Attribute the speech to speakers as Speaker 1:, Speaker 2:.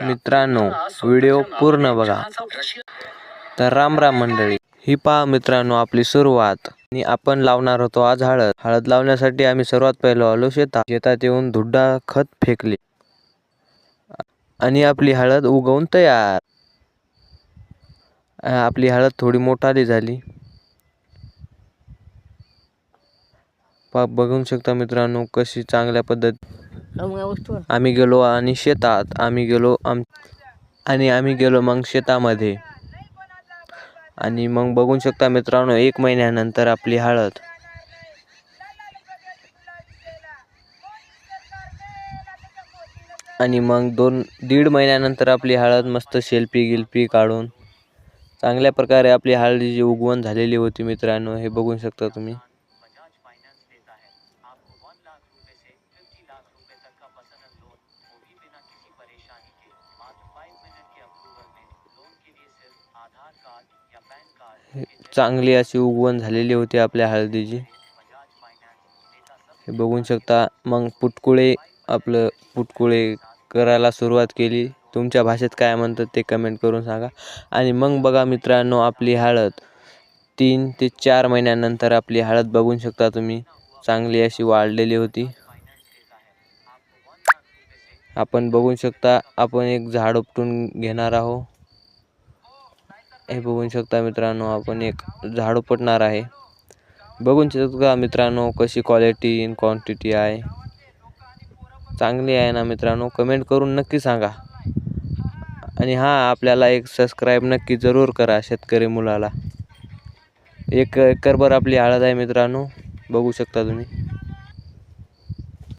Speaker 1: मित्रांनो, व्हिडिओ पूर्ण बघा. तर राम राम मंडळी. ही पहा मित्रांनो आपली सुरुवात. आणि आपण लावणार होतो आज हळद. हळद लावण्यासाठी आम्ही सर्वात पहिले आलो शेतात येऊन धुड्डा खत फेकले आणि आपली हळद उगवून तयार. आपली हळद थोडी मोठाली झाली. बघू शकता मित्रांनो कशी चांगल्या पद्धती. आम्ही गेलो आणि शेतात आम्ही गेलो मग शेतामध्ये. आणि मग बघू शकता मित्रांनो 1 महिन्यानंतर आपली हळद. आणि मग 2-1.5 महिन्यानंतर आपली हळद मस्त शेल्पी काढून चांगल्या प्रकारे आपली हळदीची उगवण झालेली होती मित्रांनो. हे बघू शकता तुम्ही. चांगली अशी उगवण झालेली होती आपल्या हळदीची. हे बघू शकता. मग पुटकुळे करायला सुरुवात केली. तुमच्या भाषेत काय म्हणतात ते कमेंट करून सांगा. आणि मग बघा मित्रांनो आपली हळद 3 ते 4 महिन्यानंतर आपली हळद बघू शकता तुम्ही चांगली अशी वाढलेली होती. आपण बघू शकता. आपण एक झाड उपटून घेणार आहोत. हे बघू शकता मित्रांनो आपण एक झाड उपटणार आहे. बघू शकता मित्रांनो कशी क्वालिटी इन क्वांटिटी आहे. चांगली आहे ना मित्रांनो. कमेंट करून नक्की सांगा. आणि आपल्याला एक सबस्क्राईब नक्की जरूर करा शेतकरी मुलाला. 1 एकरभर आपली हळद आहे मित्रांनो. बघू शकता तुम्ही.